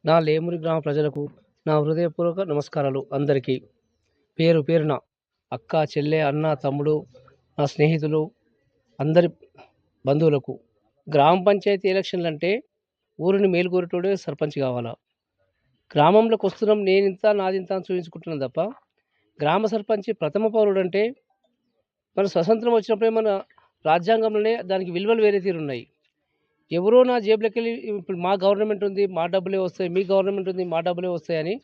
నా లేమురి గ్రామ ప్రజలకు నా హృదయపూర్వక నమస్కారాలు. అందరికీ పేరు పేరున అక్క, చెల్లె, అన్న, తమ్ముడు, నా స్నేహితులు, అందరి బంధువులకు గ్రామ పంచాయతీ ఎలక్షన్లు అంటే ఊరిని మేలుకోరేటోడే సర్పంచ్ కావాలా. గ్రామంలోకి వస్తున్నాం, నేనింత నాదింత అని చూపించుకుంటున్నాను తప్ప గ్రామ సర్పంచ్ ప్రథమ పౌరుడు అంటే మన స్వతంత్రం వచ్చినప్పుడే మన రాజ్యాంగంలోనే దానికి విలువలు వేరే తీరున్నాయి. ఎవరో నా జేబులోకెళ్ళి ఇప్పుడు మా గవర్నమెంట్ ఉంది, మా డబ్బులే వస్తాయి, మీ గవర్నమెంట్ ఉంది, మా డబ్బులే వస్తాయని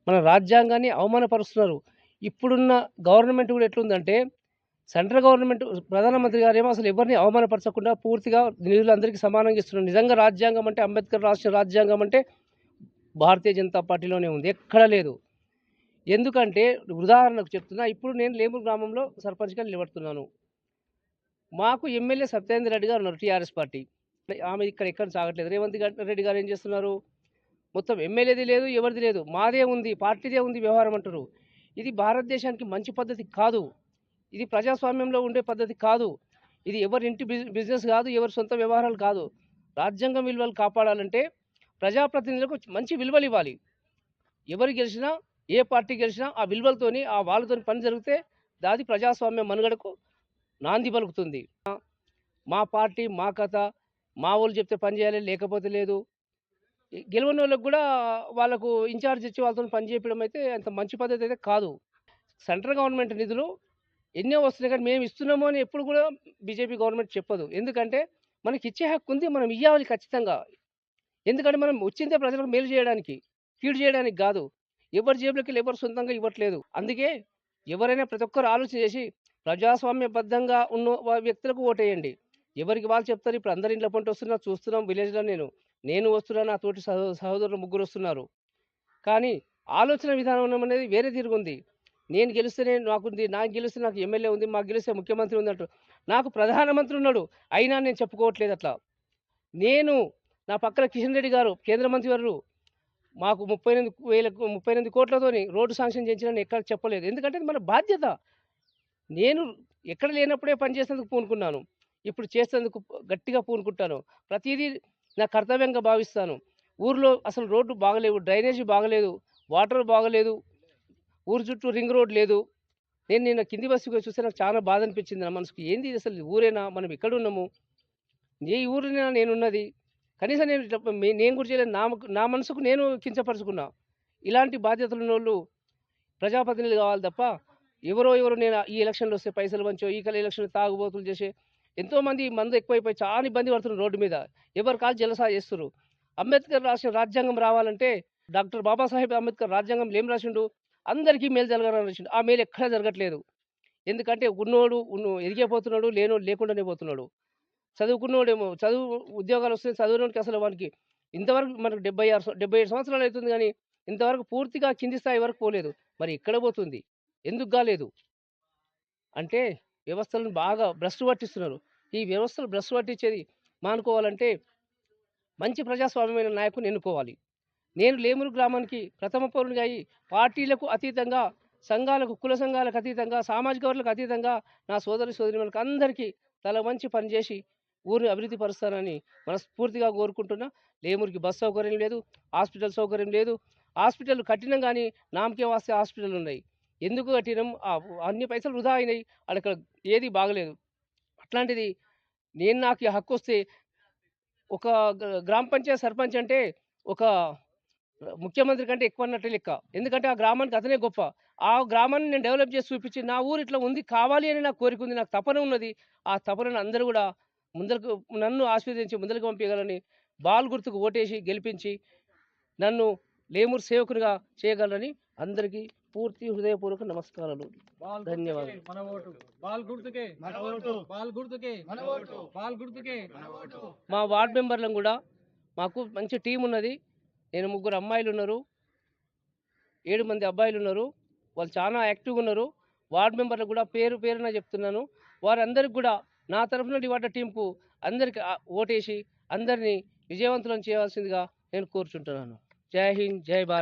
మన రాజ్యాంగాన్ని అవమానపరుస్తున్నారు. ఇప్పుడున్న గవర్నమెంట్ కూడా ఎట్లుందంటే సెంట్రల్ గవర్నమెంట్ ప్రధానమంత్రి గారేమో అసలు ఎవరిని అవమానపరచకుండా పూర్తిగా నిధులందరికీ సమానంగా ఇస్తున్నారు. నిజంగా రాజ్యాంగం అంటే అంబేద్కర్ రాష్ట్ర రాజ్యాంగం అంటే భారతీయ జనతా పార్టీలోనే ఉంది, ఎక్కడ లేదు. ఎందుకంటే ఉదాహరణకు చెప్తున్నా, ఇప్పుడు నేను లేమూరు గ్రామంలో సర్పంచ్గా నిలబడుతున్నాను. మాకు ఎమ్మెల్యే సత్యేంద్ర రెడ్డి గారు ఉన్నారు, టీఆర్ఎస్ పార్టీ. ఆమె ఎక్కడ సాగట్లేదు. రేవంత్ రెడ్డి గారు ఏం చేస్తున్నారు? మొత్తం ఎమ్మెల్యేది లేదు, ఎవరిది లేదు, మాదే ఉంది, పార్టీదే ఉంది వ్యవహారం అంటారు. ఇది భారతదేశానికి మంచి పద్ధతి కాదు. ఇది ప్రజాస్వామ్యంలో ఉండే పద్ధతి కాదు. ఇది ఎవరి ఇంటి బిజినెస్ కాదు, ఎవరి సొంత వ్యవహారాలు కాదు. రాజ్యాంగం విలువలు కాపాడాలంటే ప్రజాప్రతినిధులకు మంచి విలువలు ఇవ్వాలి. ఎవరు గెలిచినా, ఏ పార్టీ గెలిచినా ఆ విలువలతోని, ఆ వాళ్ళతోని పని జరిగితే దాది ప్రజాస్వామ్య మనుగడకు నాంది పలుకుతుంది. మా పార్టీ, మా కథ, మా వాళ్ళు చెప్తే పని చేయాలి, లేకపోతే లేదు. గెలవని వాళ్ళకు కూడా వాళ్ళకు ఇన్ఛార్జ్ ఇచ్చి వాళ్ళతో పని చేయడం అయితే అంత మంచి పద్ధతి అయితే కాదు. సెంట్రల్ గవర్నమెంట్ నిధులు ఎన్నో వస్తున్నాయి, కానీ మేము ఇస్తున్నాము అని ఎప్పుడు కూడా బీజేపీ గవర్నమెంట్ చెప్పదు. ఎందుకంటే మనకి ఇచ్చే హక్కు ఉంది, మనం ఇవ్వాలి ఖచ్చితంగా. ఎందుకంటే మనం వచ్చిందే ప్రజలకు మేలు చేయడానికి, కీడు చేయడానికి కాదు. ఎవరి జేబులకి ఎవరు సొంతంగా ఇవ్వట్లేదు. అందుకే ఎవరైనా ప్రతి ఒక్కరు ఆలోచన చేసి ప్రజాస్వామ్యబద్ధంగా ఉన్న వ్యక్తులకు ఓటేయండి. ఎవరికి వాళ్ళు చెప్తారు. ఇప్పుడు అందరి ఇంట్లో పంట వస్తున్నా చూస్తున్నాం. విలేజ్లో నేను వస్తున్నాను, నా తోటి సహోదరులు ముగ్గురు వస్తున్నారు. కానీ ఆలోచన విధానం అనేది వేరే తిరుగుంది. నేను గెలిస్తేనే నాకుంది, నాకు గెలిస్తే నాకు ఎమ్మెల్యే ఉంది, మాకు గెలిస్తే ముఖ్యమంత్రి ఉంది అంటారు. నాకు ప్రధానమంత్రి ఉన్నాడు, అయినా నేను చెప్పుకోవట్లేదు అట్లా. నేను నా పక్కన కిషన్ రెడ్డి గారు కేంద్ర మంత్రి వారు మాకు 38 కోట్లతోని రోడ్డు శాంక్షన్ చేయించిన ఎక్కడ చెప్పలేదు. ఎందుకంటే అది మన బాధ్యత. నేను ఎక్కడ లేనప్పుడే పని చేసేందుకు పూనుకున్నాను, ఇప్పుడు చేసేందుకు గట్టిగా పూనుకుంటాను. ప్రతిదీ నా కర్తవ్యంగా భావిస్తాను. ఊర్లో అసలు రోడ్డు బాగలేవు, డ్రైనేజీ బాగలేదు, వాటర్ బాగలేదు, ఊరు చుట్టూ రింగ్ రోడ్ లేదు. నేను నిన్న కింది బస్సుకు చూస్తే నాకు చాలా బాధ అనిపించింది. నా మనసుకు ఏంది ఇది, అసలు ఊరేనా, మనం ఎక్కడున్నాము, ఏ ఊరినా నేనున్నది. కనీసం నేను కూడా చేయలేదు. నా మనసుకు నేను కించపరుచుకున్నా. ఇలాంటి బాధ్యతలు ఉన్నోళ్ళు ప్రజాప్రతినిధులు కావాలి తప్ప ఎవరో నేను ఈ ఎలక్షన్లు వస్తే పైసలు పంచో, ఈ ఎలక్షన్ తాగుబోతులు చేసే ఎంతోమంది మందు ఎక్కువైపోయి చాలా ఇబ్బంది పడుతున్నారు రోడ్డు మీద. ఎవరు కాదు జలసా చేస్తున్నారు. అంబేద్కర్ రాసిన రాజ్యాంగం రావాలంటే డాక్టర్ బాబాసాహెబ్ అంబేద్కర్ రాజ్యాంగంలో ఏం రాసిండు? అందరికీ మేలు జరగాలని రాసిండు. ఆ మేలు ఎక్కడా జరగట్లేదు. ఎందుకంటే ఉన్నోడు ఎదిగిపోతున్నాడు, లేనోడు లేకుండానే పోతున్నాడు. చదువుకున్నోడేమో ఉద్యోగాలు వస్తే చదివినోడికి అసలు వానికి ఇంతవరకు మనకు 77 సంవత్సరాలు అవుతుంది, కానీ ఇంతవరకు పూర్తిగా కింది స్థాయి వరకు పోలేదు. మరి ఎక్కడ పోతుంది? ఎందుకు కాలేదు అంటే వ్యవస్థలను బాగా భ్రష్టు పట్టిస్తున్నారు. ఈ వ్యవస్థలు భ్రష్టు పట్టించేది మానుకోవాలంటే మంచి ప్రజాస్వామ్యమైన నాయకుని ఎన్నుకోవాలి. నేను లేమూరు గ్రామానికి ప్రథమ పౌరునిగా అయ్యి పార్టీలకు అతీతంగా, సంఘాలకు, కుల సంఘాలకు అతీతంగా, సామాజిక వర్గాలకు అతీతంగా నా సోదరిమణులకు అందరికీ తల వంచి పనిచేసి ఊరిని అభివృద్ధి పరుస్తానని మనస్ఫూర్తిగా కోరుకుంటున్నా. లేమూరికి బస్ సౌకర్యం లేదు, హాస్పిటల్ సౌకర్యం లేదు. హాస్పిటల్ కట్టినాం కానీ నామకే వాస్తే హాస్పిటల్ ఉన్నాయి. ఎందుకు కట్టినాం? అన్ని పైసలు వృధా అయినాయి, అక్కడ ఏది బాగలేదు. అట్లాంటిది నాకు ఈ హక్కు వస్తే ఒక గ్రామ పంచాయత్ సర్పంచ్ అంటే ఒక ముఖ్యమంత్రి కంటే ఎక్కువ అన్నట్టు లెక్క. ఎందుకంటే ఆ గ్రామానికి అతనే గొప్ప. ఆ గ్రామాన్ని నేను డెవలప్ చేసి చూపించి నా ఊరు ఇట్లా ఉంది కావాలి అని నాకు కోరిక ఉంది, నాకు తపన ఉన్నది. ఆ తపనను అందరూ కూడా నన్ను ఆశీర్వదించి ముందరకు పంపించగలని బాల్ గుర్తుకు ఓటేసి గెలిపించి నన్ను లేమూరు సేవకునిగా చేయగలరని అందరికీ పూర్తి హృదయపూర్వక నమస్కారాలు, ధన్యవాదాలు. మా వార్డు మెంబర్లను కూడా మాకు మంచి టీం ఉన్నది. నేను 3 అమ్మాయిలు ఉన్నారు, 7 మంది అబ్బాయిలు ఉన్నారు. వాళ్ళు చాలా యాక్టివ్గా ఉన్నారు. వార్డు మెంబర్లకు కూడా పేరు పేరున చెప్తున్నాను. వారందరికి కూడా నా తరఫున వార్డు టీంకు అందరికి ఓటేసి అందరినీ విజయవంతులను చేయవలసిందిగా నేను కోరుచుంటున్నాను. జై హింద్, జై భారత్.